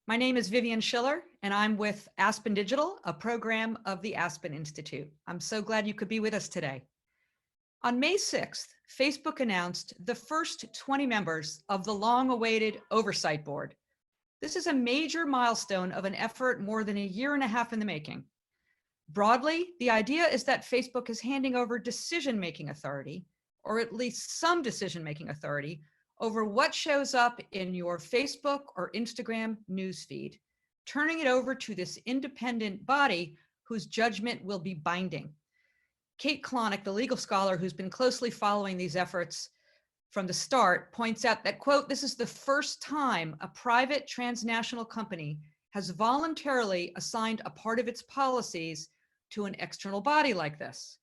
My name is Vivian Schiller, and I'm with Aspen Digital, a program of the Aspen Institute. I'm so glad you could be with us today. On May 6th, Facebook announced the first 20 members of the long-awaited Oversight Board. This is a major milestone of an effort more than a year and a half in the making. Broadly, the idea is that Facebook is handing over decision-making authority, or at least some decision-making authority, over what shows up in your Facebook or Instagram newsfeed, turning it over to this independent body whose judgment will be binding. Kate Klonick, the legal scholar who's been closely following these efforts from the start, points out that, quote, this is the first time a private transnational company has voluntarily assigned a part of its policies to an external body like this.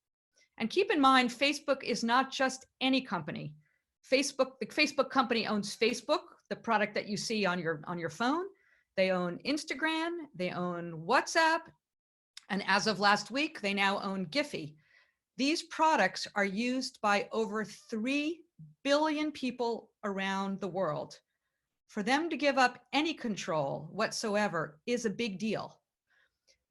And keep in mind, Facebook is not just any company. The Facebook company owns Facebook, the product that you see on your phone. They own Instagram, they own WhatsApp, and as of last week, they now own Giphy. These products are used by over 3 billion people around the world. For them to give up any control whatsoever is a big deal.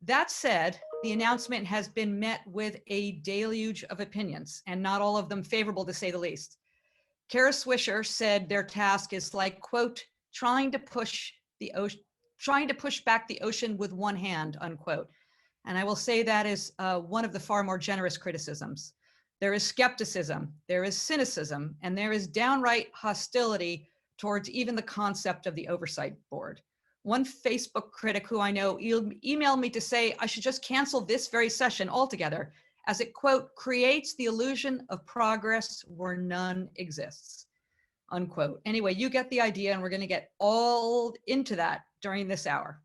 That said, the announcement has been met with a deluge of opinions, and not all of them favorable, to say the least. Kara Swisher said their task is like, quote, trying to push back the ocean with one hand, unquote. And I will say that is one of the far more generous criticisms. There is skepticism, there is cynicism, and there is downright hostility towards even the concept of the Oversight Board. One Facebook critic who I know emailed me to say I should just cancel this very session altogether, as it, quote, creates the illusion of progress where none exists, unquote. Anyway, you get the idea, and we're going to get all into that during this hour.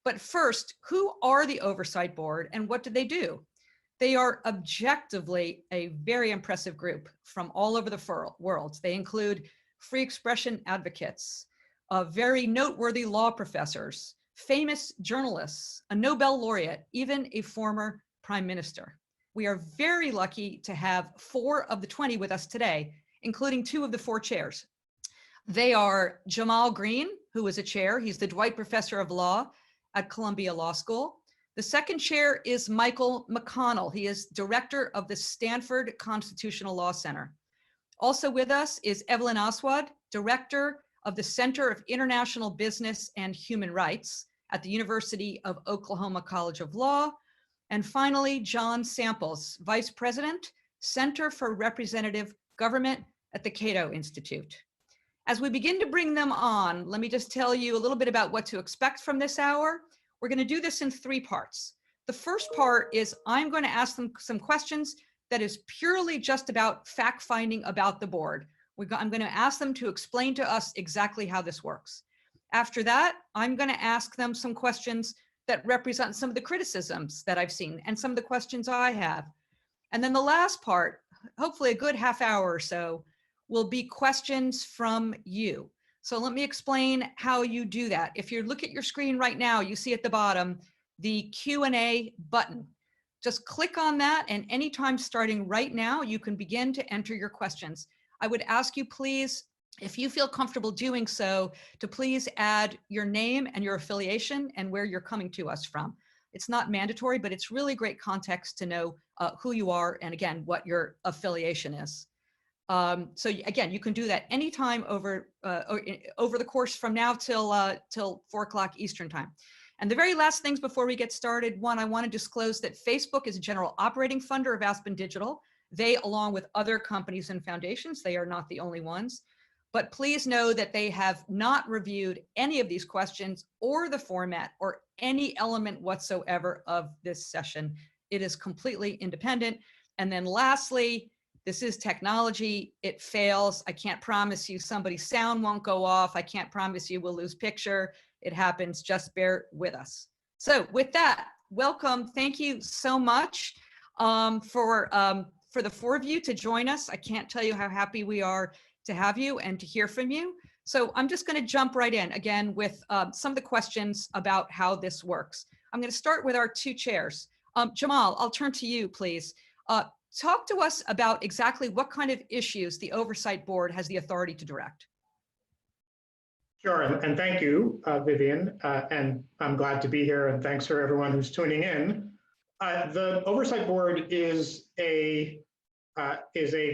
But first, who are the Oversight Board and what do they do? They are objectively a very impressive group from all over the world. They include free expression advocates, very noteworthy law professors, famous journalists, a Nobel laureate, even a former prime minister. We are very lucky to have 4 of the 20 with us today, including 2 of the 4 chairs. They are Jamal Green, who is a chair. He's the Dwight Professor of Law at Columbia Law School. The second chair is Michael McConnell. He is director of the Stanford Constitutional Law Center. Also with us is Evelyn Aswad, director of the Center of International Business and Human Rights at the University of Oklahoma College of Law. And finally, John Samples, vice president, Center for Representative Government at the Cato Institute. As we begin to bring them on, let me just tell you a little bit about what to expect from this hour. We're going to do this in 3 parts. The first part is I'm going to ask them some questions that is purely just about fact-finding about the board. I'm going to ask them to explain to us exactly how this works. After that, I'm going to ask them some questions that represent some of the criticisms that I've seen and some of the questions I have. And then the last part, hopefully a good half hour or so, will be questions from you. So let me explain how you do that. If you look at your screen right now, you see at the bottom the Q&A button. Just click on that, and anytime starting right now, you can begin to enter your questions. I would ask you, please, if you feel comfortable doing so, to please add your name and your affiliation and where you're coming to us from. It's not mandatory, but it's really great context to know who you are and, again, what your affiliation is. So again, you can do that anytime over the course from now till 4 o'clock Eastern time. And the very last things before we get started, one, I want to disclose that Facebook is a general operating funder of Aspen Digital. They, along with other companies and foundations, they are not the only ones. But please know that they have not reviewed any of these questions or the format or any element whatsoever of this session. It is completely independent. And then lastly, this is technology. It fails. I can't promise you somebody's sound won't go off. I can't promise you we'll lose picture. It happens. Just bear with us. So with that, welcome. Thank you so much for the 4 of you to join us. I can't tell you how happy we are to have you and to hear from you. So I'm just going to jump right in again with some of the questions about how this works. I'm going to start with our 2 chairs. Jamal, I'll turn to you, please. Talk to us about exactly what kind of issues the Oversight Board has the authority to direct. Sure, and thank you, Vivian, and I'm glad to be here, and thanks for everyone who's tuning in. The Oversight Board is a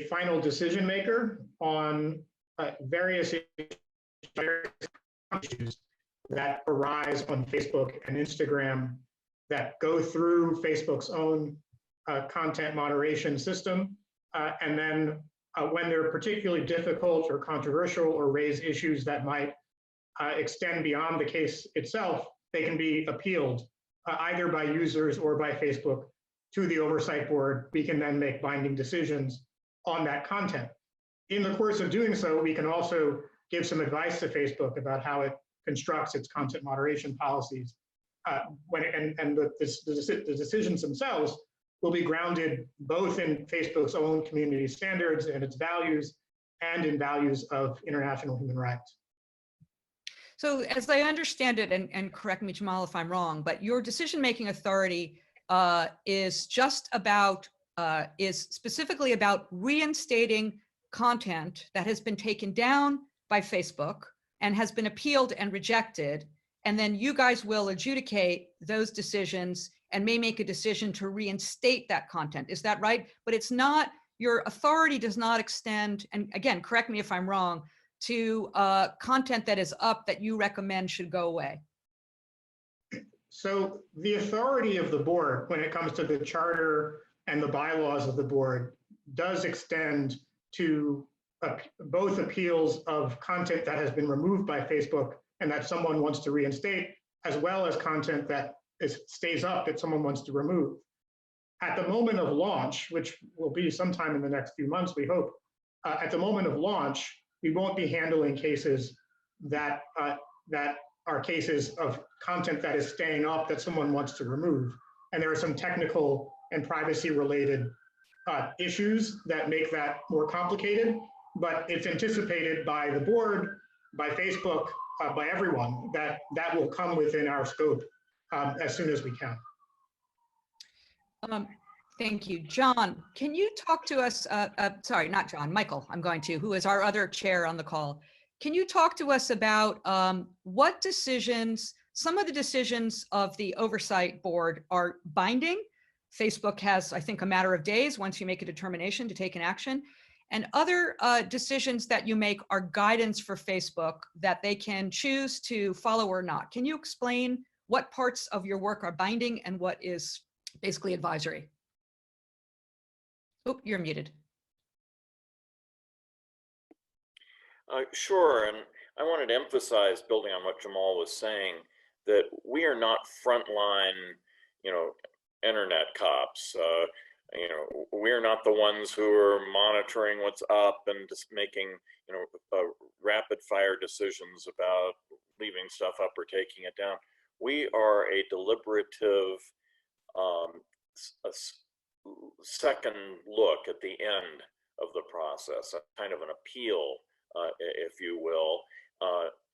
final decision maker on various issues that arise on Facebook and Instagram that go through Facebook's own content moderation system, and then when they're particularly difficult or controversial or raise issues that might extend beyond the case itself, they can be appealed either by users or by Facebook to the Oversight Board. We can then make binding decisions on that content. In the course of doing so, we can also give some advice to Facebook about how it constructs its content moderation policies. The decisions themselves will be grounded both in Facebook's own community standards and its values, and in values of international human rights. So as I understand it, and correct me, Jamal, if I'm wrong, but your decision-making authority is specifically about reinstating content that has been taken down by Facebook and has been appealed and rejected. And then you guys will adjudicate those decisions and may make a decision to reinstate that content. Is that right? But it's not, your authority does not extend, and again, correct me if I'm wrong, to content that is up that you recommend should go away? So the authority of the board when it comes to the charter and the bylaws of the board does extend to both appeals of content that has been removed by Facebook and that someone wants to reinstate, as well as content that stays up that someone wants to remove. At the moment of launch, which will be sometime in the next few months, we hope, at the moment of launch, we won't be handling cases that are cases of content that is staying up that someone wants to remove. And there are some technical and privacy related issues that make that more complicated, but it's anticipated by the board, by Facebook, by everyone, that will come within our scope as soon as we can. Thank you. John, can you talk to us, sorry, not John, Michael, who is our other chair on the call. Can you talk to us about what decisions, some of the decisions of the Oversight Board are binding? Facebook has, I think, a matter of days once you make a determination to take an action. And other decisions that you make are guidance for Facebook that they can choose to follow or not. Can you explain what parts of your work are binding and what is basically advisory? Oh, you're muted. Sure, and I wanted to emphasize, building on what Jamal was saying, that we are not frontline, internet cops. We're not the ones who are monitoring what's up and just making, rapid fire decisions about leaving stuff up or taking it down. We are a deliberative second look at the end of the process, a kind of an appeal, if you will.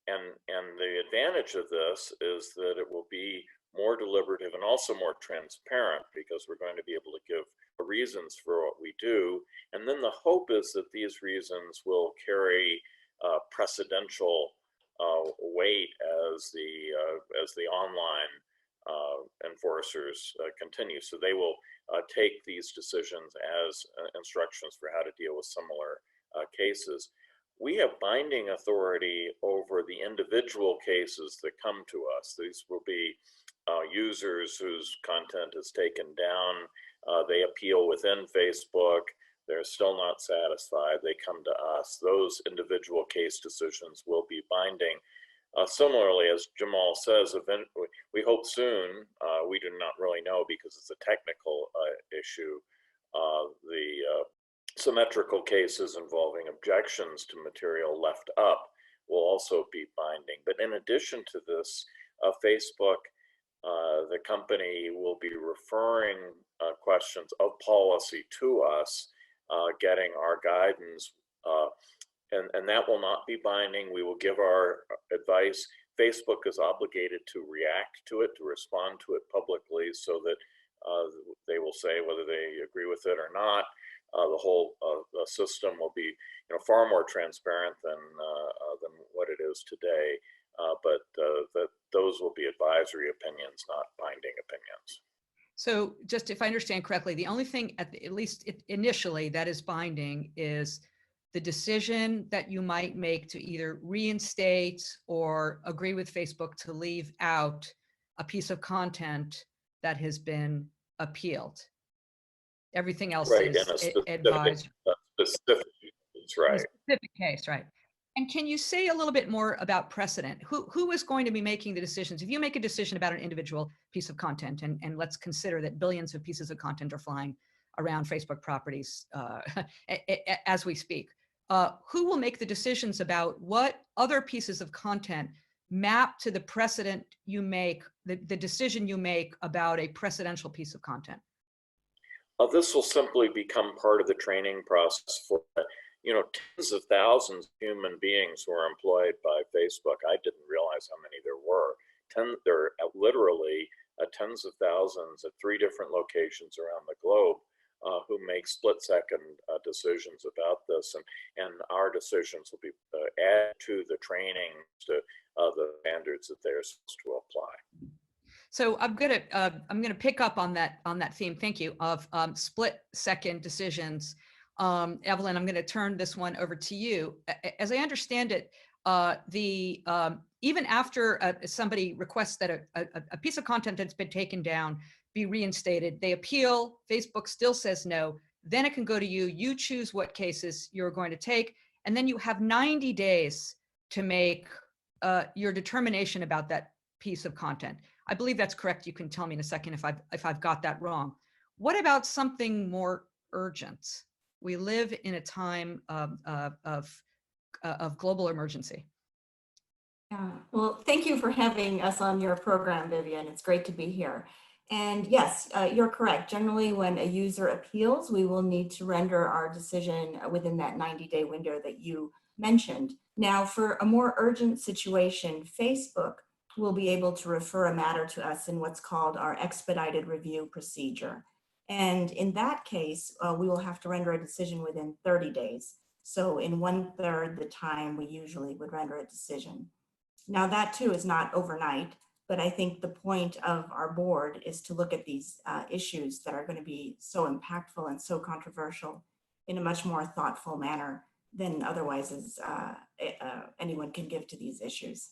And the advantage of this is that it will be more deliberative and also more transparent, because we're going to be able to give reasons for what we do. And then the hope is that these reasons will carry precedential weight as the online enforcers continue. So they will take these decisions as instructions for how to deal with similar cases. We have binding authority over the individual cases that come to us. These will be users whose content is taken down. They appeal within Facebook. They're still not satisfied. They come to us. Those individual case decisions will be binding. Similarly, as Jamal says, we hope soon, we do not really know because it's a technical issue, the symmetrical cases involving objections to material left up will also be binding. But in addition to this, Facebook, the company, will be referring questions of policy to us, getting our guidance, and that will not be binding. We will give our advice. Facebook is obligated to react to it, to respond to it publicly, so that they will say whether they agree with it or not. the whole system will be, far more transparent than what it is today. But that those will be advisory opinions, not binding opinions. So just if I understand correctly, the only thing at least initially that is binding is the decision that you might make to either reinstate or agree with Facebook to leave out a piece of content that has been appealed. Everything else Right, is in a specific, advised. specific, that's right. In a specific case, right. And can you say a little bit more about precedent? Who is going to be making the decisions? If you make a decision about an individual piece of content, and let's consider that billions of pieces of content are flying around Facebook properties as we speak, who will make the decisions about what other pieces of content map to the precedent you make, the decision you make about a precedential piece of content? This will simply become part of the training process for tens of thousands of human beings who are employed by Facebook. I didn't realize how many there were. There are literally tens of thousands at 3 different locations around the globe who make split-second decisions about this, and our decisions will be added to the training to the standards that they're supposed to apply. So I'm gonna pick up on that theme. Thank you, of split-second decisions. Evelyn, I'm going to turn this one over to you. As I understand it, even after somebody requests that a piece of content that's been taken down be reinstated, they appeal, Facebook still says no, then it can go to you, you choose what cases you're going to take, and then you have 90 days to make your determination about that piece of content. I believe that's correct. You can tell me in a second if I've got that wrong. What about something more urgent? We live in a time of global emergency. Yeah, well, thank you for having us on your program, Vivian. It's great to be here. And yes, you're correct. Generally, when a user appeals, we will need to render our decision within that 90-day window that you mentioned. Now, for a more urgent situation, Facebook will be able to refer a matter to us in what's called our expedited review procedure. And in that case, we will have to render a decision within 30 days. So in 1/3 the time we usually would render a decision. Now that too is not overnight, but I think the point of our board is to look at these issues that are going to be so impactful and so controversial in a much more thoughtful manner than otherwise anyone can give to these issues.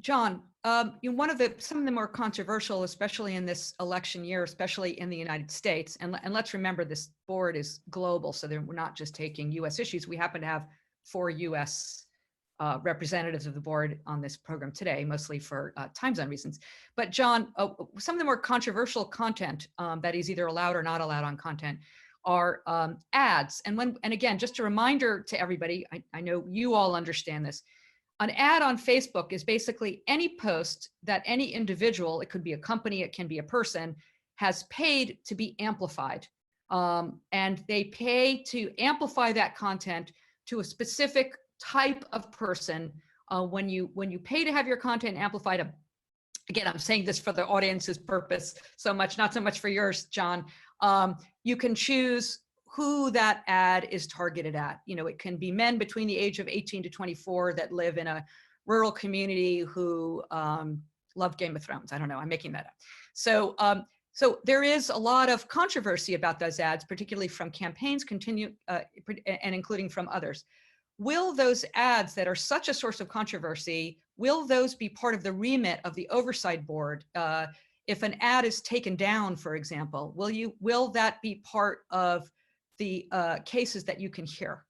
John, some of the more controversial, especially in this election year, especially in the United States, and let's remember this board is global, so we're not just taking US issues. We happen to have 4 US representatives of the board on this program today, mostly for time zone reasons. But John, some of the more controversial content that is either allowed or not allowed on content are ads. And again, just a reminder to everybody, I know you all understand this. An ad on Facebook is basically any post that any individual, it could be a company, it can be a person, has paid to be amplified. And they pay to amplify that content to a specific type of person. When you pay to have your content amplified, again, I'm saying this for the audience's purpose so much, not so much for yours, John, you can choose who that ad is targeted at. It can be men between the age of 18 to 24 that live in a rural community who love Game of Thrones. I don't know, I'm making that up. So there is a lot of controversy about those ads, particularly from campaigns, and including from others. Will those ads that are such a source of controversy, will those be part of the remit of the Oversight Board? If an ad is taken down, for example, will that be part of the cases that you can hear?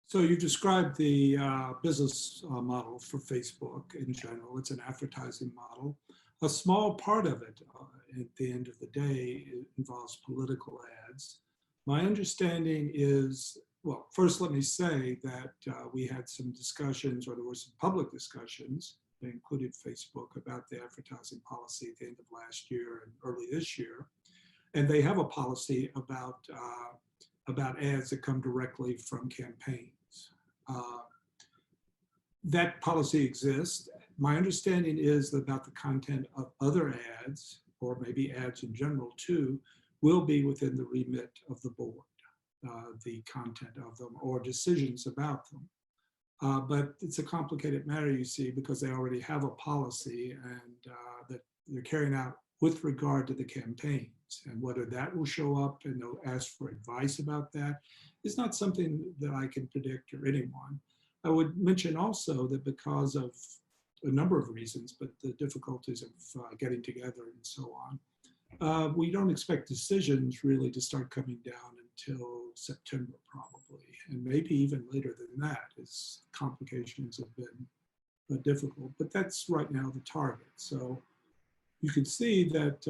So you described the business model for Facebook in general. It's an advertising model. A small part of it at the end of the day involves political ads. My understanding is, well, first let me say that we had some discussions, or there were some public discussions that included Facebook about the advertising policy at the end of last year and early this year. And they have a policy about ads that come directly from campaigns. That policy exists. My understanding is that about the content of other ads, or maybe ads in general too, will be within the remit of the board, the content of them or decisions about them. But it's a complicated matter, you see, because they already have a policy and that they're carrying out with regard to the campaigns. And whether that will show up and they'll ask for advice about that is not something that I can predict or anyone. I would mention also that because of a number of reasons, but the difficulties of getting together and so on, we don't expect decisions really to start coming down until September probably, and maybe even later than that, as complications have been difficult. But that's right now the target. So you can see that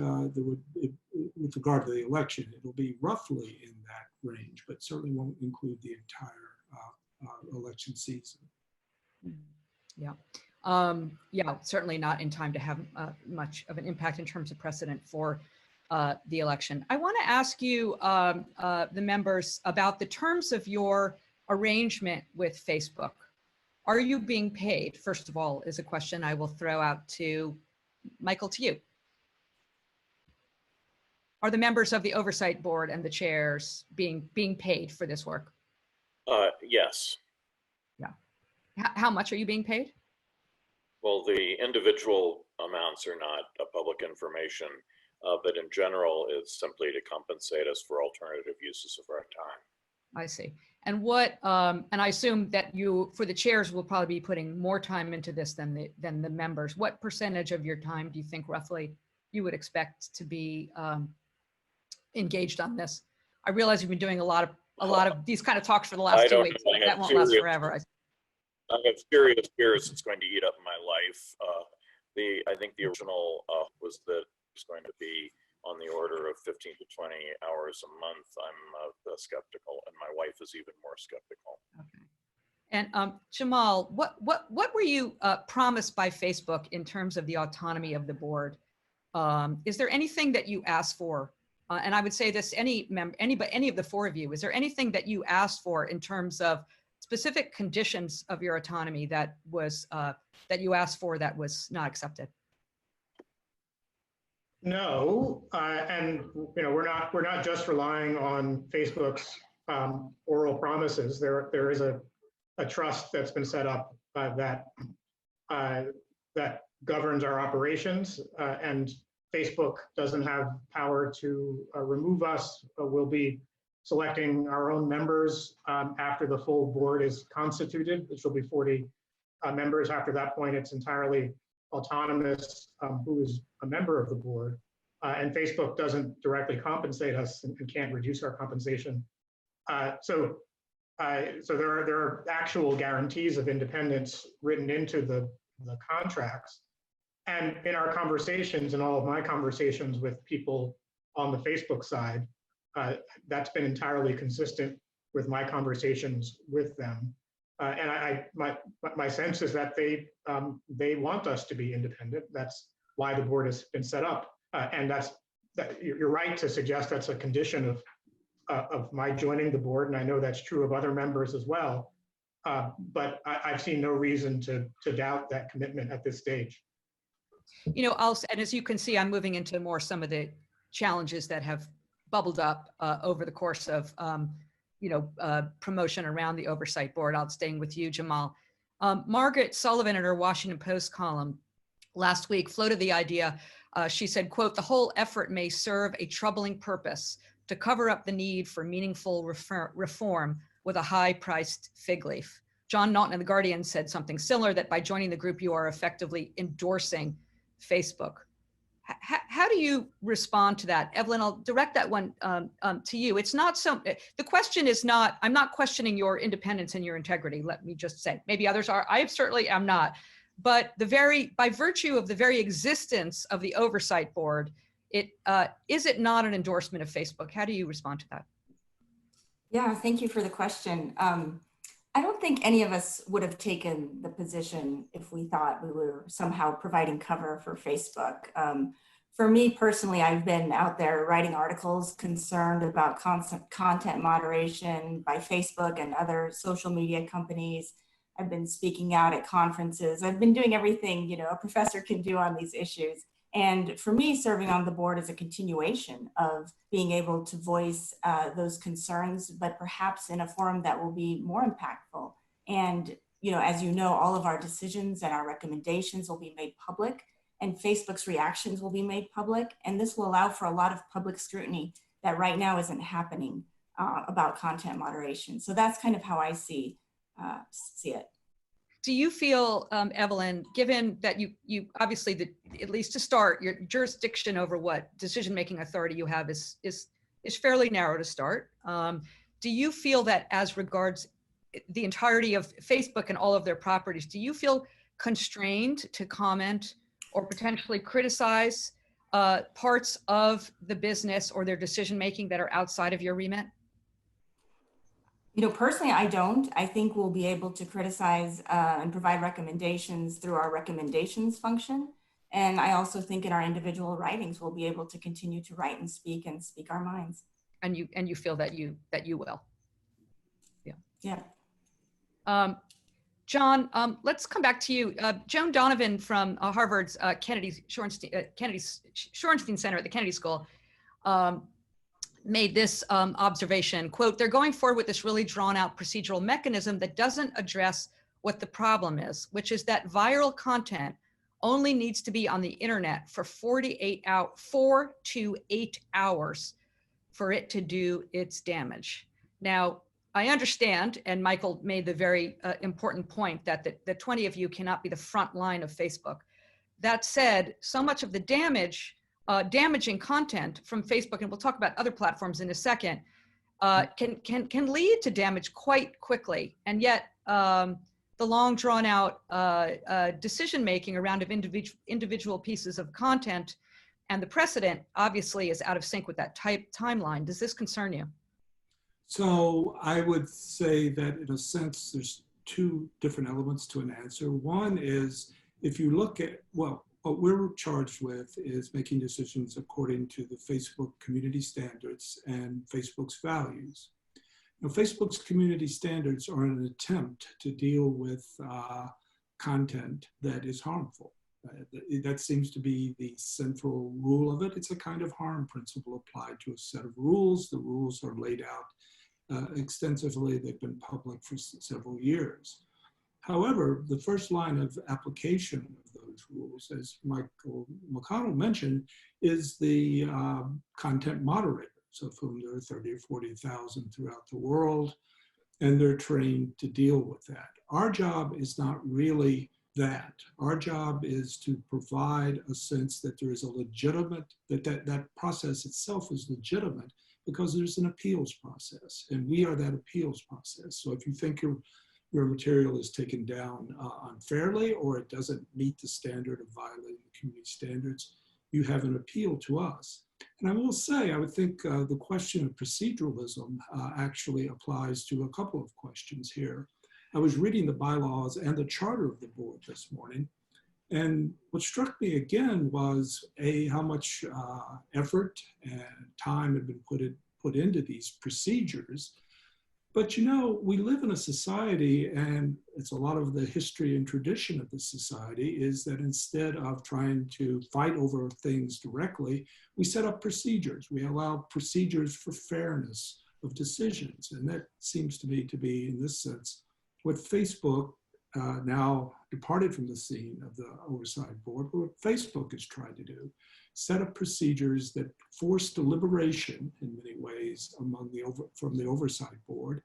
with regard to the election, it'll be roughly in that range, but certainly won't include the entire election season. Yeah. Yeah, certainly not in time to have much of an impact in terms of precedent for the election. I want to ask you, the members, about the terms of your arrangement with Facebook. Are you being paid, first of all, is a question I will throw out to Michael, to you. Are the members of the Oversight Board and the chairs being paid for this work? Yes. Yeah. How much are you being paid? Well, the individual amounts are not public information, but in general, it's simply to compensate us for alternative uses of our time. I see. And what, and I assume that you, for the chairs, will probably be putting more time into this than the members. What percentage of your time do you think roughly you would expect to be engaged on this? I realize you've been doing a lot of these kind of talks for the last 2 weeks. That won't last forever. I have serious fears it's going to eat up my life. I think the original was that it's going to be on the order of 15 to 20 hours a month. I'm skeptical, and my wife is even more skeptical. Okay. And Jamal, what were you promised by Facebook in terms of the autonomy of the board? Is there anything that you asked for? And I would say this, any of the four of you, is there anything that you asked for in terms of specific conditions of your autonomy that was that you asked for that was not accepted? No, and we're not just relying on Facebook's oral promises. There is a trust that's been set up that governs our operations, and Facebook doesn't have power to remove us. We'll be selecting our own members after the full board is constituted, which will be 40 members. After that point, it's entirely autonomous who is a member of the board. And Facebook doesn't directly compensate us and can't reduce our compensation. So there are actual guarantees of independence written into the contracts. And in our conversations, in all of my conversations with people on the Facebook side, that's been entirely consistent with my conversations with them. And my sense is that they want us to be independent. That's why the board has been set up. And you're right to suggest that's a condition of my joining the board, and I know that's true of other members as well. But I've seen no reason to doubt that commitment at this stage. And as you can see, I'm moving into more some of the challenges that have bubbled up over the course of promotion around the Oversight Board. I'll staying with you, Jamal. Margaret Sullivan in her Washington Post column last week floated the idea. She said, quote, "The whole effort may serve a troubling purpose to cover up the need for meaningful reform with a high-priced fig leaf." John Naughton in The Guardian said something similar, that by joining the group, you are effectively endorsing Facebook. How do you respond to that? Evelyn, I'll direct that one to you. It's not so, the question is not, I'm not questioning your independence and your integrity, let me just say. Maybe others are, I certainly am not. But by virtue of the very existence of the Oversight Board, is it not an endorsement of Facebook? How do you respond to that? Yeah, thank you for the question. I don't think any of us would have taken the position if we thought we were somehow providing cover for Facebook. For me personally, I've been out there writing articles concerned about content moderation by Facebook and other social media companies. I've been speaking out at conferences. I've been doing everything a professor can do on these issues. And for me, serving on the board is a continuation of being able to voice those concerns, but perhaps in a forum that will be more impactful. And, you know, as you know, all of our decisions and our recommendations will be made public, and Facebook's reactions will be made public. And this will allow for a lot of public scrutiny that right now isn't happening about content moderation. So that's kind of how I see it. Do you feel, Evelyn, given that you obviously, at least to start, your jurisdiction over what decision-making authority you have is fairly narrow to start. Do you feel that as regards the entirety of Facebook and all of their properties, do you feel constrained to comment or potentially criticize parts of the business or their decision-making that are outside of your remit? You know, personally, I don't. I think we'll be able to criticize and provide recommendations through our recommendations function. And I also think in our individual writings, we'll be able to continue to write and speak our minds. And you feel that you will. Yeah. John, let's come back to you. Joan Donovan from Harvard's Kennedy Shorenstein Center at the Kennedy School made this observation, quote, "They're going forward with this really drawn out procedural mechanism that doesn't address what the problem is, which is that viral content only needs to be on the internet for 4 to 8 hours for it to do its damage." Now, I understand, and Michael made the very important point that the 20 of you cannot be the front line of Facebook. That said, so much of the damaging content from Facebook, and we'll talk about other platforms in a second, can lead to damage quite quickly. And yet, the long drawn out decision-making around of individual pieces of content and the precedent obviously is out of sync with that timeline. Does this concern you? So I would say that in a sense, there's two different elements to an answer. One is if you look at, well, what we're charged with is making decisions according to the Facebook community standards and Facebook's values. Now, Facebook's community standards are an attempt to deal with content that is harmful. That seems to be the central rule of it. It's a kind of harm principle applied to a set of rules. The rules are laid out extensively. They've been public for several years. However, the first line of application of those rules, as Michael McConnell mentioned, is the content moderators, of whom there are 30 or 40,000 throughout the world, and they're trained to deal with that. Our job is not really that. Our job is to provide a sense that there is a legitimate, that process itself is legitimate because there's an appeals process, and we are that appeals process. So if you think your material is taken down unfairly or it doesn't meet the standard of violating the community standards, you have an appeal to us. And I will say, I would think the question of proceduralism actually applies to a couple of questions here. I was reading the bylaws and the charter of the board this morning, and what struck me again was how much effort and time had been put into these procedures. But you know, we live in a society, and it's a lot of the history and tradition of the society, is that instead of trying to fight over things directly, we set up procedures. We allow procedures for fairness of decisions. And that seems to me to be, in this sense, what Facebook, now departed from the scene of the Oversight Board, what Facebook is trying to do. Set up procedures that force deliberation in many ways from the Oversight Board,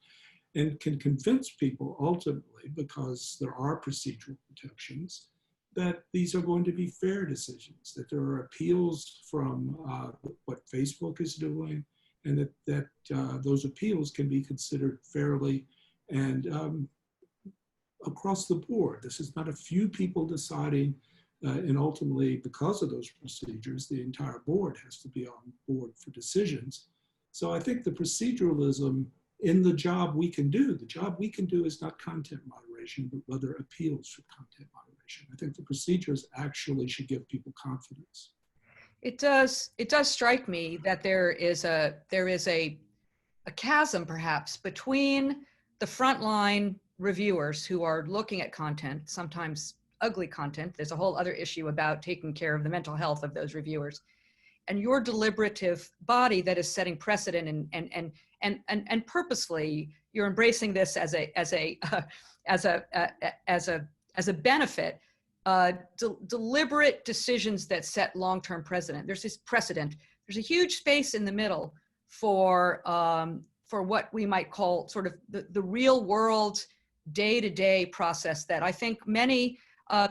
and can convince people ultimately, because there are procedural protections, that these are going to be fair decisions, that there are appeals from what Facebook is doing, and that those appeals can be considered fairly and across the board. This is not a few people deciding. And ultimately, because of those procedures, the entire board has to be on board for decisions. So I think the proceduralism in the job we can do is not content moderation, but rather appeals for content moderation. I think the procedures actually should give people confidence. It does strike me that there is a chasm perhaps between the frontline reviewers who are looking at content, sometimes ugly content. There's a whole other issue about taking care of the mental health of those reviewers. And your deliberative body that is setting precedent and purposefully you're embracing this as a benefit. Deliberate decisions that set long-term precedent. There's this precedent. There's a huge space in the middle for what we might call sort of the real world, day-to-day process that I think many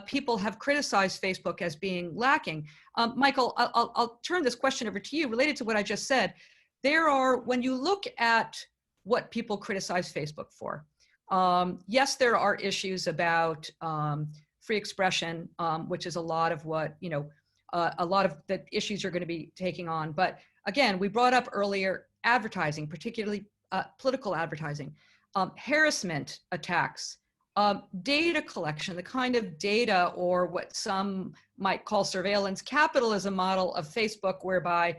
people have criticized Facebook as being lacking. Michael, I'll turn this question over to you related to what I just said. When you look at what people criticize Facebook for, yes, there are issues about free expression, which is a lot of what, a lot of the issues you're going to be taking on. But again, we brought up earlier advertising, particularly political advertising, harassment attacks, data collection, the kind of data or what some might call surveillance capitalism model of Facebook, whereby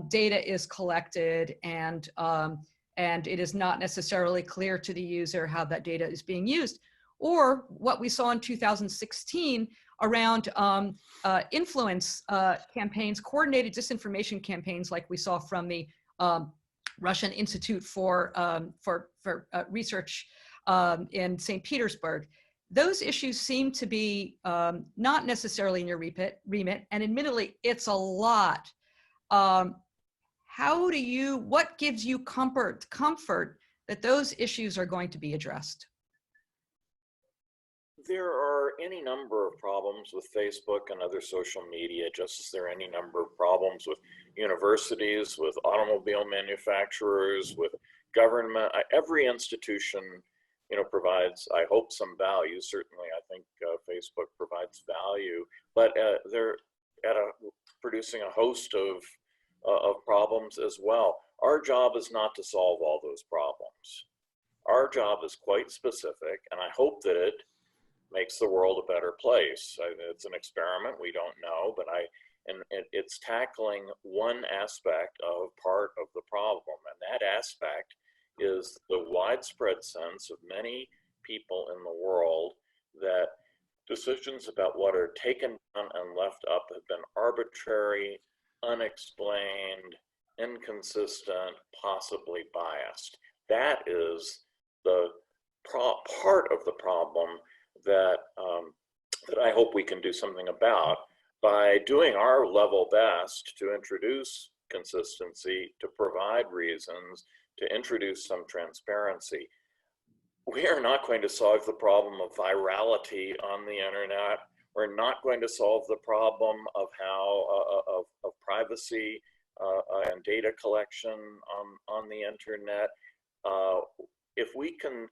data is collected and it is not necessarily clear to the user how that data is being used. Or what we saw in 2016 around influence campaigns, coordinated disinformation campaigns like we saw from the Russian Institute for Research in St. Petersburg. Those issues seem to be not necessarily in your remit, and admittedly, it's a lot. What gives you comfort that those issues are going to be addressed? There are any number of problems with Facebook and other social media, just as there are any number of problems with universities, with automobile manufacturers, with government. Every institution, provides, I hope, some value. Certainly, I think Facebook provides value, but they're producing a host of problems as well. Our job is not to solve all those problems. Our job is quite specific, and I hope that it makes the world a better place. It's an experiment, we don't know, but it's tackling one aspect of part of the problem, and that aspect is the widespread sense of many people in the world that decisions about what are taken down and left up have been arbitrary, unexplained, inconsistent, possibly biased. That is the part of the problem that I hope we can do something about by doing our level best to introduce consistency, to provide reasons, to introduce some transparency. We are not going to solve the problem of virality on the internet. We're not going to solve the problem of how of privacy and data collection on the internet. If we can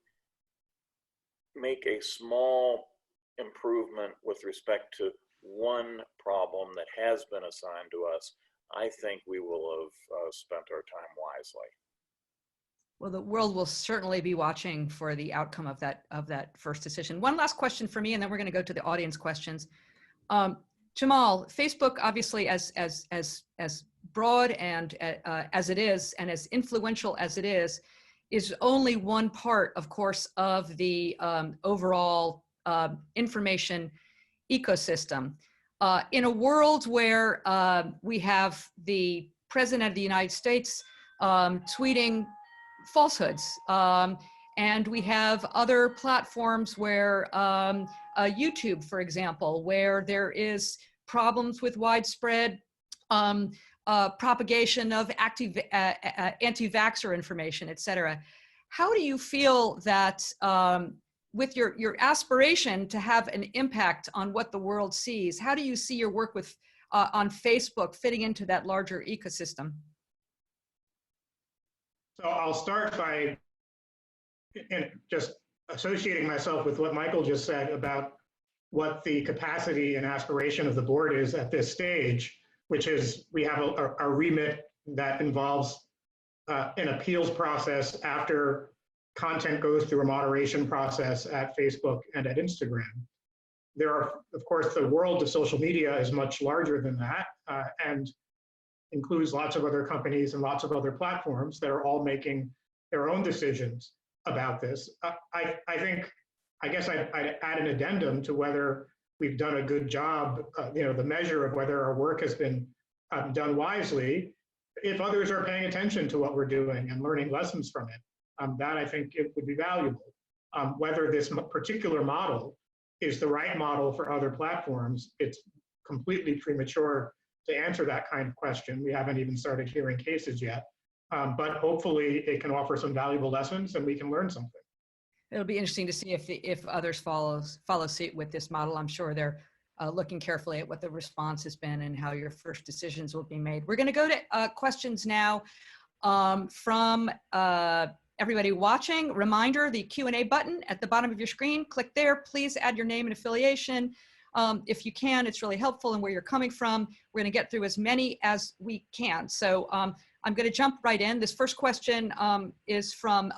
make a small improvement with respect to one problem that has been assigned to us, I think we will have spent our time wisely. Well, the world will certainly be watching for the outcome of that first decision. One last question for me, and then we're going to go to the audience questions. Jamal, Facebook, obviously, as broad and as it is, and as influential as it is only one part, of course, of the overall information ecosystem. In a world where we have the President of the United States tweeting falsehoods, and we have other platforms where YouTube, for example, where there is problems with widespread propagation of anti-vaxxer information, et cetera. How do you feel that with your aspiration to have an impact on what the world sees, how do you see your work with on Facebook fitting into that larger ecosystem? So I'll start by just associating myself with what Michael just said about what the capacity and aspiration of the board is at this stage, which is we have a remit that involves an appeals process after content goes through a moderation process at Facebook and at Instagram. There are, of course, the world of social media is much larger than that and includes lots of other companies and lots of other platforms that are all making their own decisions about this. I guess I'd add an addendum to whether we've done a good job, the measure of whether our work has been done wisely, if others are paying attention to what we're doing and learning lessons from it, that I think it would be valuable. Whether this particular model is the right model for other platforms, it's completely premature to answer that kind of question. We haven't even started hearing cases yet, but hopefully it can offer some valuable lessons and we can learn something. It'll be interesting to see if others follow suit with this model. I'm sure they're looking carefully at what the response has been and how your first decisions will be made. We're going to go to questions now from everybody watching. Reminder, the Q&A button at the bottom of your screen, click there. Please add your name and affiliation. If you can, it's really helpful and where you're coming from. We're going to get through as many as we can. So I'm going to jump right in. This first question is from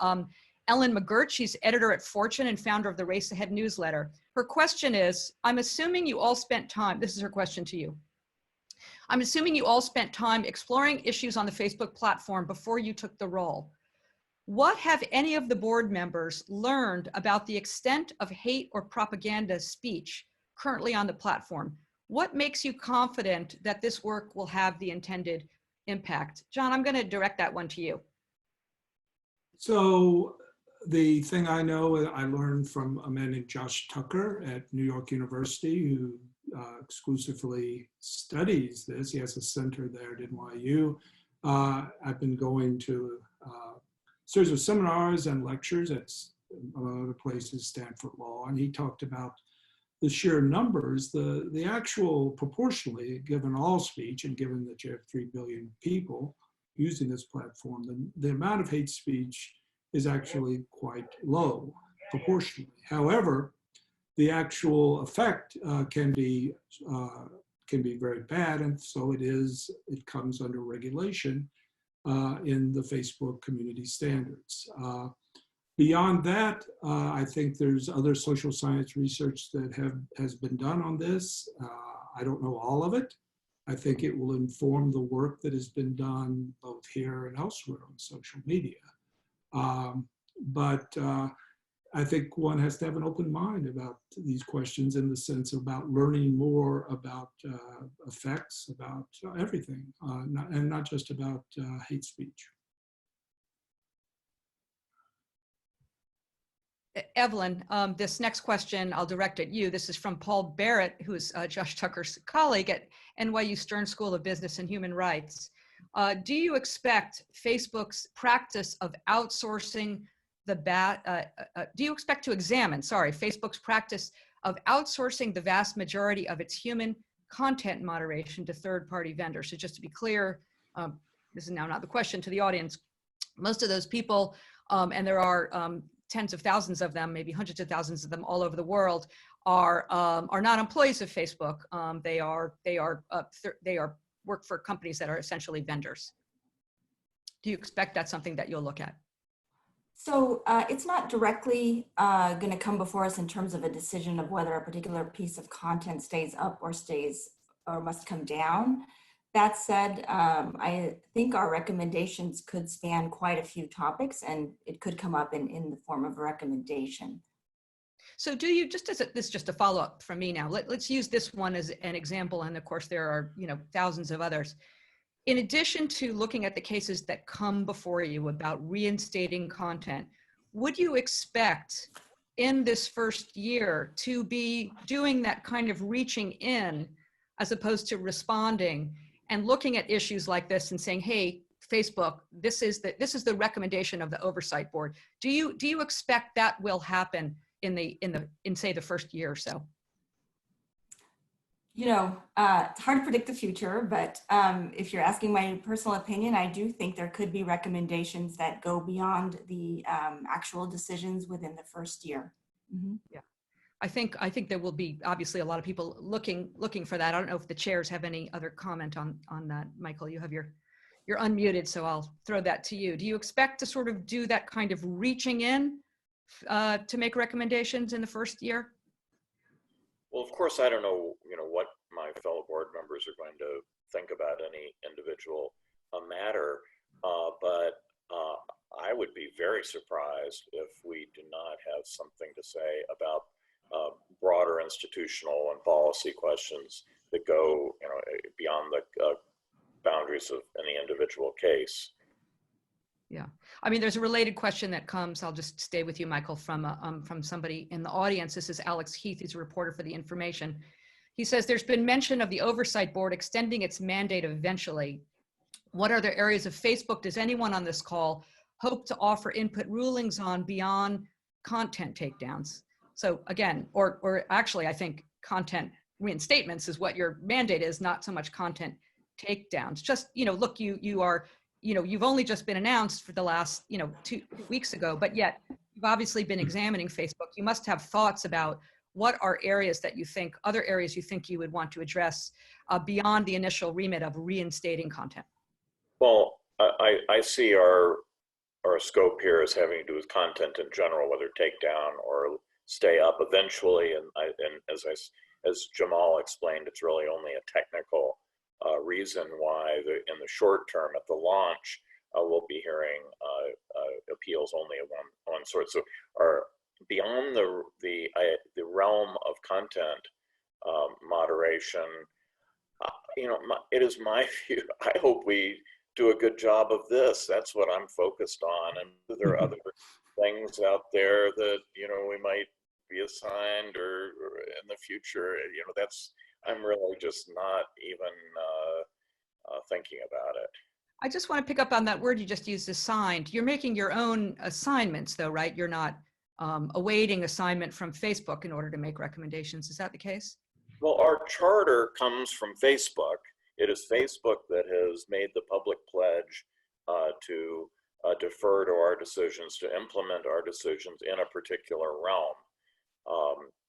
Ellen McGirt. She's editor at Fortune and founder of the Race Ahead newsletter. Her question is, I'm assuming you all spent time, this is her question to you. I'm assuming you all spent time exploring issues on the Facebook platform before you took the role. What have any of the board members learned about the extent of hate or propaganda speech currently on the platform? What makes you confident that this work will have the intended impact? John, I'm going to direct that one to you. So the thing I know, I learned from a man named Josh Tucker at New York University, who exclusively studies this. He has a center there at NYU. I've been going to a series of seminars and lectures at other places, Stanford Law, and he talked about the sheer numbers, the actual proportionally, given all speech and given that you have 3 billion people using this platform, the amount of hate speech is actually quite low proportionally. However, the actual effect can be very bad, and so it comes under regulation in the Facebook community standards. Beyond that, I think there's other social science research that has been done on this. I don't know all of it. I think it will inform the work that has been done both here and elsewhere on social media. But I think one has to have an open mind about these questions in the sense about learning more about effects, about everything, and not just about hate speech. Evelyn, this next question I'll direct at you. This is from Paul Barrett, who is Josh Tucker's colleague at NYU Stern School of Business and Human Rights. Do you expect Facebook's practice of outsourcing do you expect to examine, Facebook's practice of outsourcing the vast majority of its human content moderation to third-party vendors? So just to be clear, this is now not the question to the audience. Most of those people, and there are tens of thousands of them, maybe hundreds of thousands of them all over the world, are not employees of Facebook. They work for companies that are essentially vendors. Do you expect that's something that you'll look at? So it's not directly going to come before us in terms of a decision of whether a particular piece of content stays up or must come down. That said, I think our recommendations could span quite a few topics, and it could come up in the form of a recommendation. So do you, this is just a follow-up from me now, let's use this one as an example, and of course there are thousands of others. In addition to looking at the cases that come before you about reinstating content, would you expect in this first year to be doing that kind of reaching in as opposed to responding and looking at issues like this and saying, hey, Facebook, this is the recommendation of the Oversight Board. Do you expect that will happen in say the first year or so? It's hard to predict the future, but if you're asking my personal opinion, I do think there could be recommendations that go beyond the actual decisions within the first year. Mm-hmm. Yeah, I think there will be obviously a lot of people looking for that. I don't know if the chairs have any other comment on that. Michael, you're unmuted, so I'll throw that to you. Do you expect to sort of do that kind of reaching in to make recommendations in the first year? Well, of course, I don't know, what my fellow board members are going to think about any individual matter, but I would be very surprised if we do not have something to say about broader and institutional and policy questions that go, beyond the boundaries of any individual case. Yeah, I mean, there's a related question that comes, I'll just stay with you, Michael, from somebody in the audience. This is Alex Heath, he's a reporter for The Information. He says, there's been mention of the Oversight Board extending its mandate eventually. What other areas of Facebook does anyone on this call hope to offer input rulings on beyond content takedowns? So again, or actually, I think content reinstatements is what your mandate is, not so much content takedowns. Just, look, you are, you've only just been announced for the last, 2 weeks ago, but yet you've obviously been examining Facebook. You must have thoughts about what are areas that you think, other areas you think you would want to address beyond the initial remit of reinstating content. Well, I see our scope here as having to do with content in general, whether take down or stay up eventually. And as Jamal explained, it's really only a technical reason why in the short term at the launch, we'll be hearing appeals only of one sort. So beyond the realm of content moderation, it is my view, I hope we do a good job of this. That's what I'm focused on. And there are other things out there that, we might be assigned or in the future, I'm really just not even thinking about it. I just want to pick up on that word you just used, assigned. You're making your own assignments though, right? You're not awaiting assignment from Facebook in order to make recommendations. Is that the case? Well, our charter comes from Facebook. It is Facebook that has made the public pledge to defer to our decisions, to implement our decisions in a particular realm.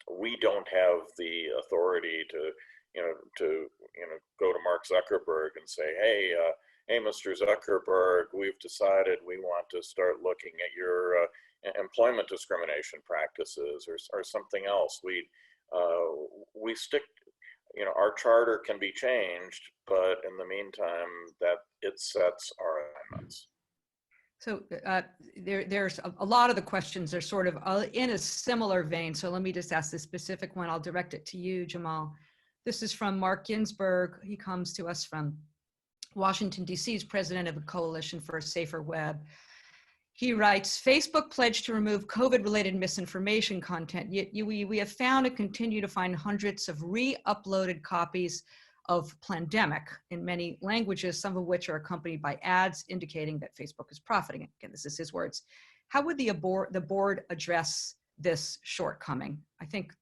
We don't have the authority to go to Mark Zuckerberg and say, hey, Mr. Zuckerberg, we've decided we want to start looking at your employment discrimination practices or something else. We stick, our charter can be changed, but in the meantime, that it sets our assignments. So there's a lot of the questions are sort of in a similar vein. So let me just ask this specific one. I'll direct it to you, Jamal. This is from Mark Ginsburg. He comes to us from Washington, D.C. He's president of a coalition for a safer web. He writes, Facebook pledged to remove COVID-related misinformation content, yet we have found and continue to find hundreds of re-uploaded copies of Plandemic in many languages, some of which are accompanied by ads indicating that Facebook is profiting. Again, this is his words. How would the board address this shortcoming? I think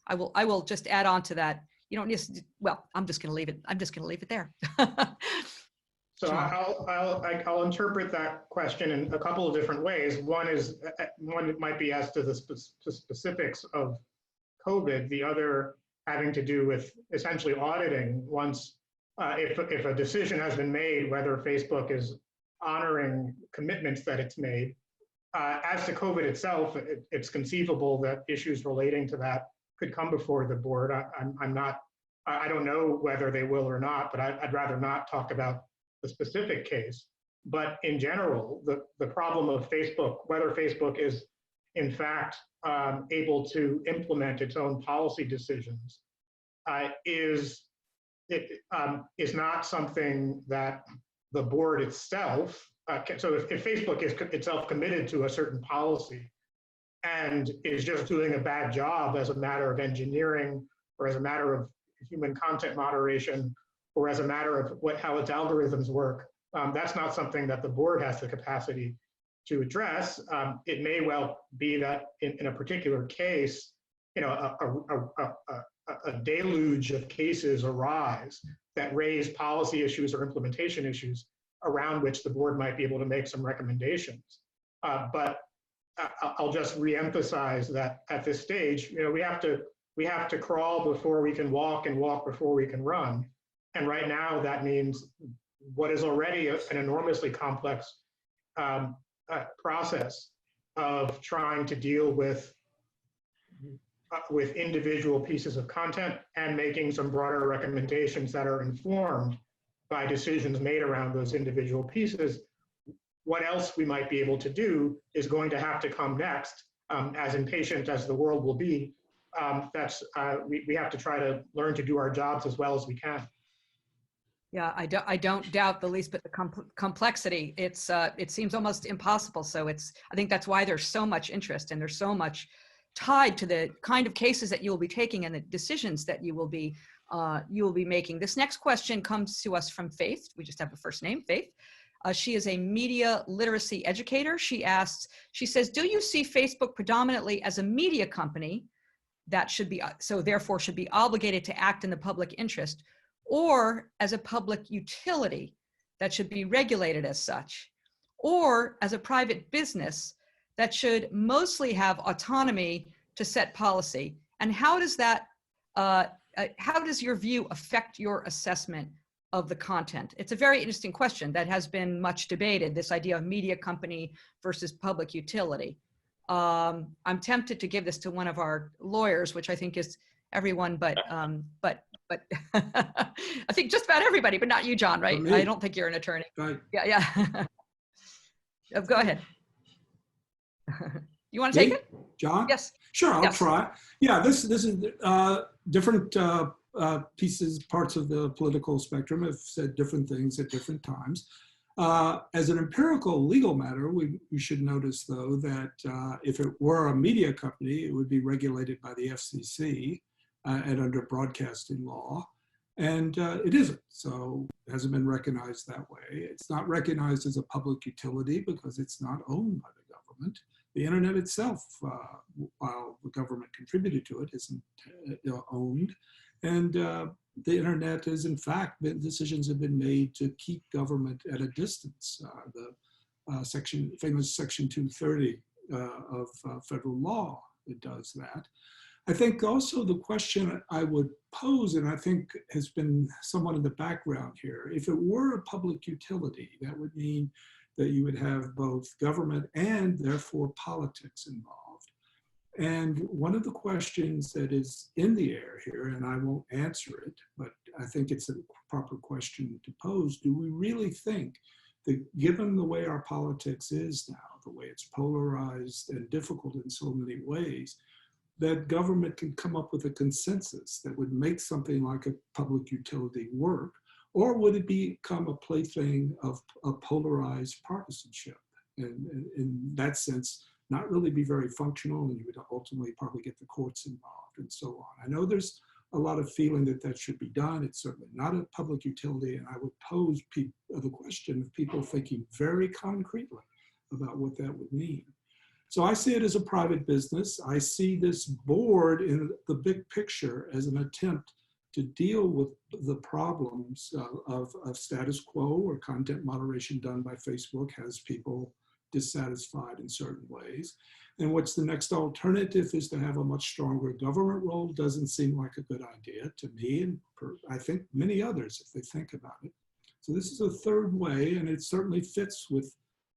I will just add on to that. You don't need to, well, I'm just going to leave it. I'm just going to leave it there. So I'll interpret that question in a couple of different ways. One might be as to the specifics of COVID. The other having to do with essentially auditing once, if a decision has been made, whether Facebook is honoring commitments that it's made. As to COVID itself, it's conceivable that issues relating to that could come before the board. I don't know whether they will or not, but I'd rather not talk about the specific case. But in general, the problem of Facebook, whether Facebook is in fact able to implement its own policy decisions, is not something that the board itself, so if Facebook is itself committed to a certain policy and is just doing a bad job as a matter of engineering or as a matter of human content moderation or as a matter of how its algorithms work, that's not something that the board has the capacity to address. It may well be that in a particular case, a deluge of cases arise that raise policy issues or implementation issues around which the board might be able to make some recommendations. But I'll just reemphasize that at this stage, we have to crawl before we can walk and walk before we can run. And right now that means what is already an enormously complex process of trying to deal with individual pieces of content and making some broader recommendations that are informed by decisions made around those individual pieces. What else we might be able to do is going to have to come next, as impatient as the world will be we have to try to learn to do our jobs as well as we can. Yeah, I don't doubt the least bit the complexity. It seems almost impossible. So I think that's why there's so much interest and there's so much tied to the kind of cases that you'll be taking and the decisions that you will be making. This next question comes to us from Faith. We just have a first name, Faith. She is a media literacy educator. She says, do you see Facebook predominantly as a media company that should be, so therefore should be obligated to act in the public interest, or as a public utility that should be regulated as such, or as a private business that should mostly have autonomy to set policy? And how does that, how does your view affect your assessment of the content? It's a very interesting question that has been much debated, this idea of media company versus public utility. I'm tempted to give this to one of our lawyers, which I think is everyone, but I think just about everybody, but not you, John, right? I don't think you're an attorney. Right. Yeah. Go ahead. You want to take it? John? Yes. Sure, I'll Yes. try. Yeah, this is different parts of the political spectrum have said different things at different times. As an empirical legal matter, we should notice, though, that if it were a media company, it would be regulated by the FCC and under broadcasting law. And it isn't, so it hasn't been recognized that way. It's not recognized as a public utility because it's not owned by the government. The internet itself, while the government contributed to it, isn't owned. And the internet is, in fact, decisions have been made to keep government at a distance. The famous Section 230 of federal law, it does that. I think also the question I would pose, and I think has been somewhat in the background here, if it were a public utility, that would mean that you would have both government and therefore politics involved. And one of the questions that is in the air here, and I won't answer it, but I think it's a proper question to pose, do we really think that given the way our politics is now, the way it's polarized and difficult in so many ways, that government can come up with a consensus that would make something like a public utility work? Or would it become a plaything of a polarized partisanship? And in that sense, not really be very functional, and you would ultimately probably get the courts involved and so on. I know there's a lot of feeling that that should be done. It's certainly not a public utility, and I would pose the question of people thinking very concretely about what that would mean. So I see it as a private business. I see this board in the big picture as an attempt to deal with the problems of status quo or content moderation done by Facebook has people dissatisfied in certain ways. And what's the next alternative is to have a much stronger government role. Doesn't seem like a good idea to me, and I think many others if they think about it. So this is a third way, and it certainly fits with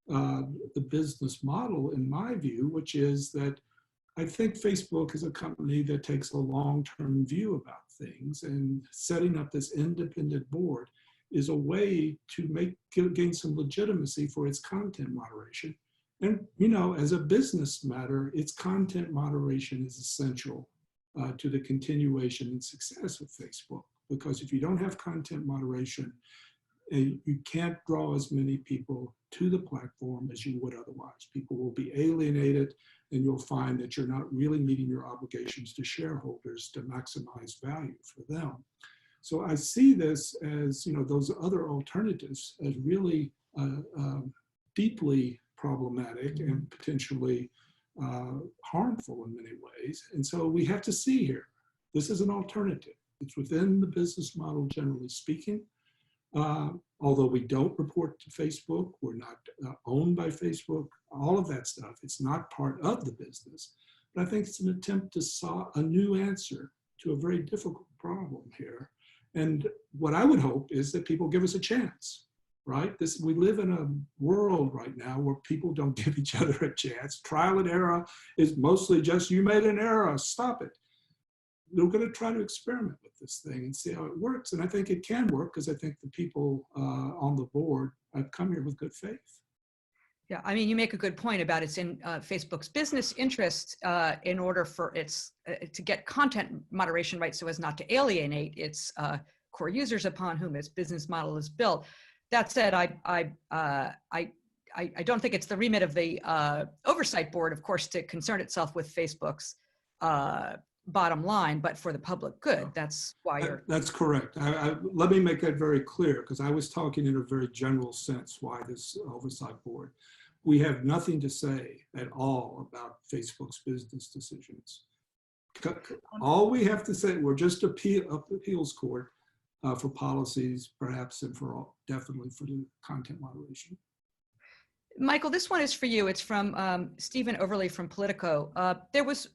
the business model in my view, which is that I think Facebook is a company that takes a long-term view about things, and setting up this independent board is a way to gain some legitimacy for its content moderation. And, you know, as a business matter, its content moderation is essential to the continuation and success of Facebook, because if you don't have content moderation, you can't draw as many people to the platform as you would otherwise. People will be alienated, and you'll find that you're not really meeting your obligations to shareholders to maximize value for them. So I see this as, you know, those other alternatives as really deeply problematic and potentially harmful in many ways. And so we have to see here, this is an alternative. It's within the business model, generally speaking. Although we don't report to Facebook, we're not owned by Facebook, all of that stuff, it's not part of the business. But I think it's an attempt to solve a new answer to a very difficult problem here. And what I would hope is that people give us a chance, right? We live in a world right now where people don't give each other a chance. Trial and error is mostly just, you made an error, stop it. We're going to try to experiment with this thing and see how it works. And I think it can work because I think the people on the board have come here with good faith. Yeah, I mean, you make a good point about it's in Facebook's business interest in order for its to get content moderation right so as not to alienate its core users upon whom its business model is built. That said, I don't think it's the remit of the Oversight Board, of course, to concern itself with Facebook's bottom line, but for the public good. That's why you're. That's correct. Let me make that very clear, because I was talking in a very general sense why this Oversight Board. We have nothing to say at all about Facebook's business decisions. All we have to say, we're just appeals court for policies, perhaps, and for definitely for the content moderation. Michael, this one is for you. It's from Stephen Overley from Politico. There was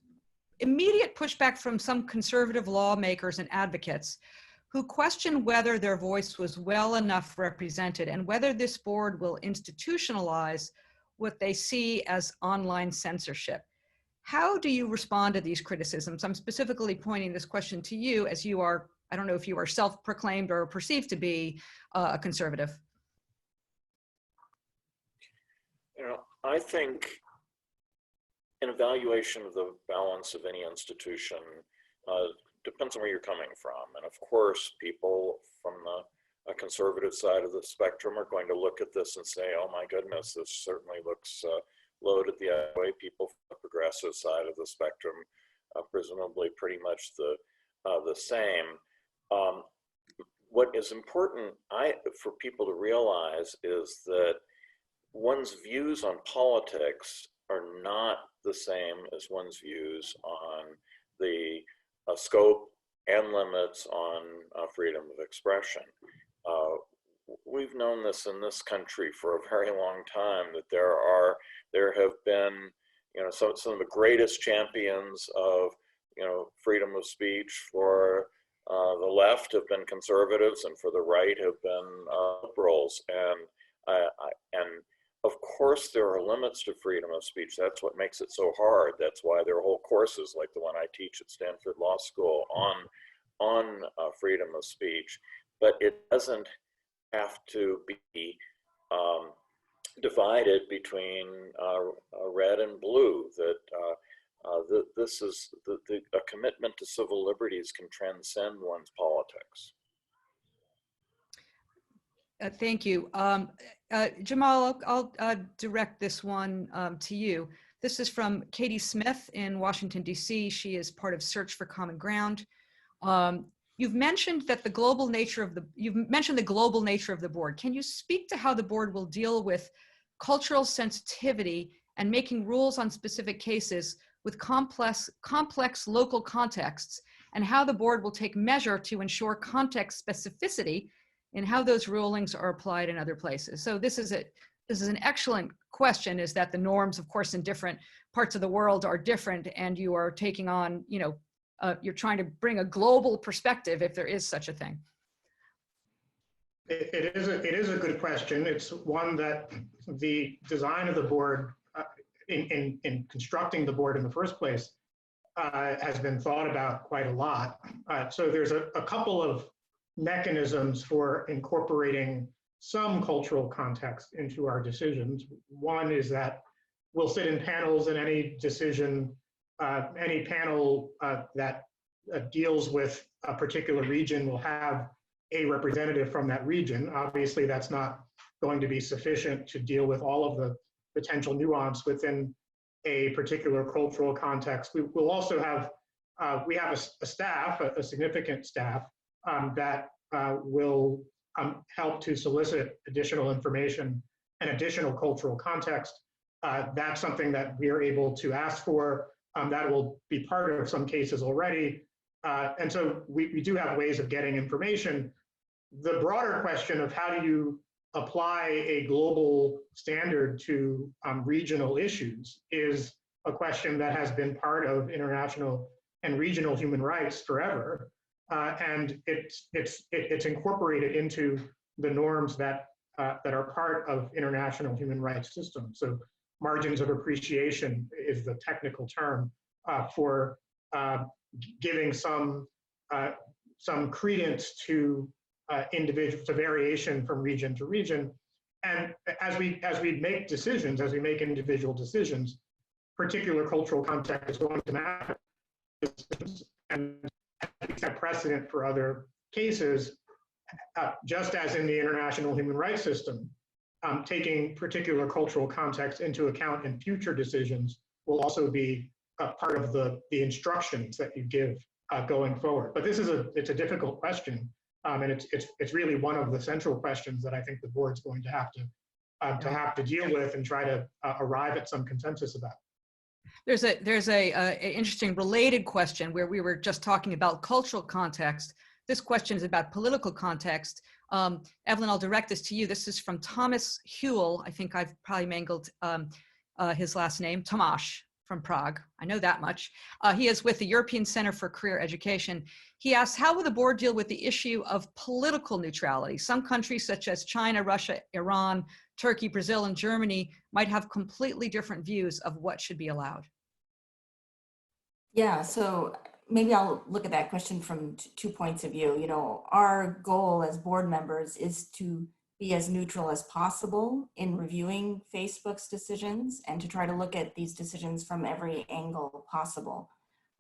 immediate pushback from some conservative lawmakers and advocates who questioned whether their voice was well enough represented and whether this board will institutionalize what they see as online censorship. How do you respond to these criticisms? I'm specifically pointing this question to you, as you are, I don't know if you are self-proclaimed or perceived to be a conservative. You know, I think an evaluation of the balance of any institution depends on where you're coming from. And of course, people from the conservative side of the spectrum are going to look at this and say, oh my goodness, this certainly looks loaded the other way. People from the progressive side of the spectrum, presumably pretty much the same. What is important for people to realize is that one's views on politics are not the same as one's views on the scope and limits on freedom of expression. We've known this in this country for a very long time, that there have been, you know, some of the greatest champions of, you know, freedom of speech for the left have been conservatives, and for the right have been liberals. And of course, there are limits to freedom of speech. That's what makes it so hard. That's why there are whole courses like the one I teach at Stanford Law School on freedom of speech. But it doesn't have to be divided between red and blue. That this is a commitment to civil liberties can transcend one's politics. Thank you. Jamal, I'll direct this one to you. This is from Katie Smith in Washington, D.C. She is part of Search for Common Ground. You've mentioned that the global nature of the board. Can you speak to how the board will deal with cultural sensitivity and making rules on specific cases with complex local contexts, and how the board will take measure to ensure context specificity in how those rulings are applied in other places? So this is an excellent question, is that the norms, of course, in different parts of the world are different, and you are taking on, you know, you're trying to bring a global perspective, if there is such a thing. It is a good question. It's one that the design of the board, in constructing the board in the first place, has been thought about quite a lot. So there's a couple of mechanisms for incorporating some cultural context into our decisions. One is that we'll sit in panels, and any decision, any panel that deals with a particular region will have a representative from that region. Obviously, that's not going to be sufficient to deal with all of the potential nuance within a particular cultural context. We will also have, we have a staff, a significant staff, that will help to solicit additional information and additional cultural context. That's something that we are able to ask for. That will be part of some cases already. And so we do have ways of getting information. The broader question of how do you apply a global standard to regional issues is a question that has been part of international and regional human rights forever. And it's incorporated into the norms that are part of international human rights systems. So margins of appreciation is the technical term for giving some credence to individual, to variation from region to region. And as we make decisions, as we make individual decisions, particular cultural context is going to matter. And set precedent for other cases, just as in the international human rights system, taking particular cultural context into account in future decisions will also be a part of the instructions that you give going forward. But this is it's a difficult question, and it's really one of the central questions that I think the board's going to have to deal with and try to arrive at some consensus about. There's a interesting related question where we were just talking about cultural context. This question is about political context. Evelyn, I'll direct this to you. This is from Thomas Huell. I think I've probably mangled his last name, Tomasz from Prague. I know that much. He is with the European Center for Career Education. He asks, how will the board deal with the issue of political neutrality? Some countries such as China, Russia, Iran, Turkey, Brazil, and Germany might have completely different views of what should be allowed. Yeah, so maybe I'll look at that question from 2 points of view. You know, our goal as board members is to be as neutral as possible in reviewing Facebook's decisions and to try to look at these decisions from every angle possible.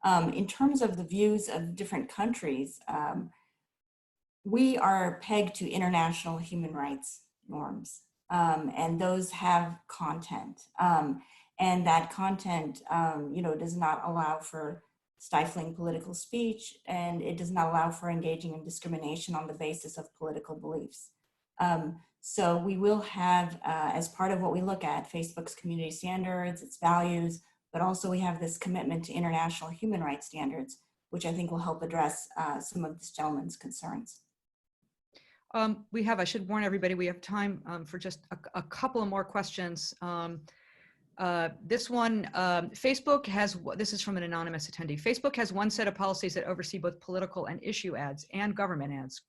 In terms of the views of different countries, we are pegged to international human rights norms, and those have content. And that content, you know, does not allow for stifling political speech, and it does not allow for engaging in discrimination on the basis of political beliefs. So we will have, as part of what we look at, Facebook's community standards, its values, but also we have this commitment to international human rights standards, which I think will help address some of this gentleman's concerns. I should warn everybody, we have time for just a couple of more questions. This one, Facebook has, this is from an anonymous attendee. Facebook has one set of policies that oversee both political and issue ads and government ads.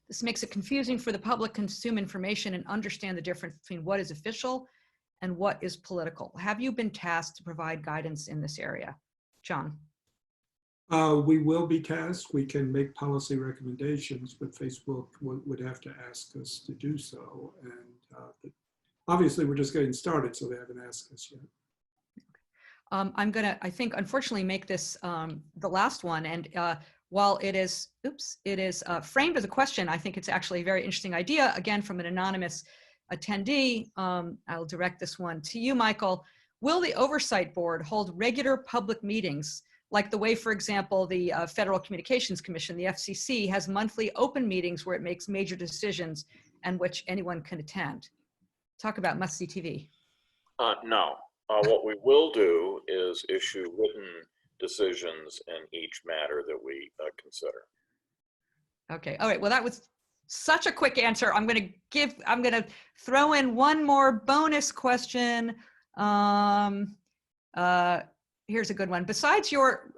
This makes it confusing for the public to consume information and understand the difference between what is official and what is political. Have you been tasked to provide guidance in this area? John. We will be tasked. We can make policy recommendations, but Facebook would have to ask us to do so. And obviously, we're just getting started, so they haven't asked us yet. I'm gonna, I think, unfortunately, make this the last one. And while it is, framed as a question, I think it's actually a very interesting idea, again, from an anonymous attendee. I'll direct this one to you, Michael. Will the Oversight Board hold regular public meetings, like the way, for example, the Federal Communications Commission, the FCC, has monthly open meetings where it makes major decisions and which anyone can attend? Talk about must-see TV. No. What we will do is issue written decisions in each matter that we consider. Okay. All right. Well, that was such a quick answer. I'm going to throw in one more bonus question. Here's a good one. Besides your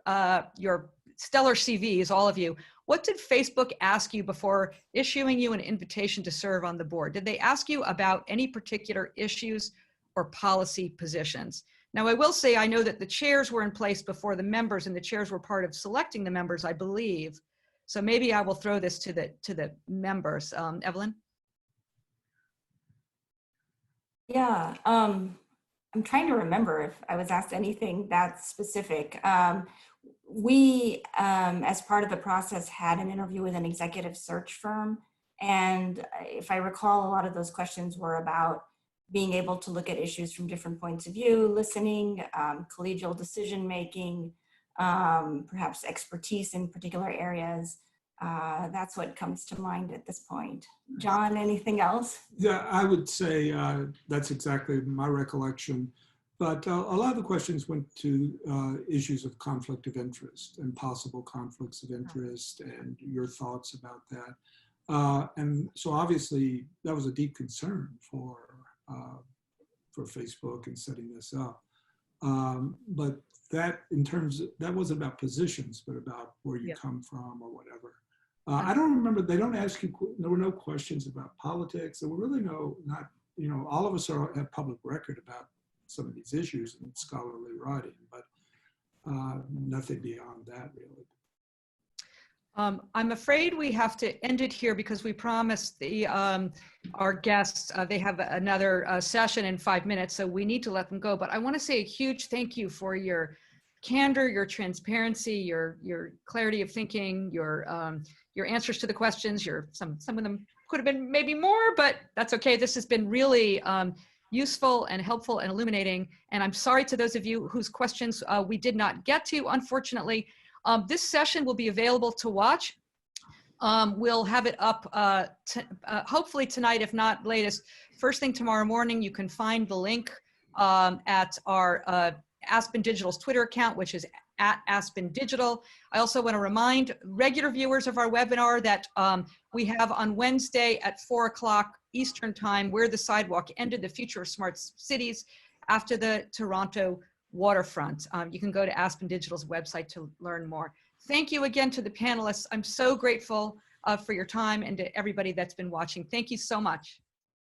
stellar CVs, all of you, what did Facebook ask you before issuing you an invitation to serve on the board? Did they ask you about any particular issues or policy positions? Now, I will say, I know that the chairs were in place before the members, and the chairs were part of selecting the members, I believe. So maybe I will throw this to the members. Evelyn? Yeah, I'm trying to remember if I was asked anything that specific. We, as part of the process, had an interview with an executive search firm. And if I recall, a lot of those questions were about being able to look at issues from different points of view, listening, collegial decision-making, perhaps expertise in particular areas. That's what comes to mind at this point. John, anything else? Yeah, I would say that's exactly my recollection. But a lot of the questions went to issues of conflict of interest and possible conflicts of interest and your thoughts about that. And so obviously that was a deep concern for Facebook in setting this up. But that that wasn't about positions, but about where you come from or whatever. I don't remember, they don't ask you, there were no questions about politics. There were really all of us have public record about some of these issues and scholarly writing, but nothing beyond that really. I'm afraid we have to end it here because we promised the our guests, they have another session in 5 minutes, so we need to let them go. But I want to say a huge thank you for your candor, your transparency, your clarity of thinking, your answers to the questions. Some of them could have been maybe more, but that's okay. This has been really useful and helpful and illuminating. And I'm sorry to those of you whose questions we did not get to, unfortunately. This session will be available to watch. We'll have it up hopefully tonight, if not latest, first thing tomorrow morning. You can find the link at our Aspen Digital's Twitter account, which is @AspenDigital. I also want to remind regular viewers of our webinar that we have on Wednesday at 4 o'clock Eastern Time, Where the Sidewalk Ended, the Future of Smart Cities, after the Toronto waterfront. You can go to Aspen Digital's website to learn more. Thank you again to the panelists. I'm so grateful for your time, and to everybody that's been watching. Thank you so much.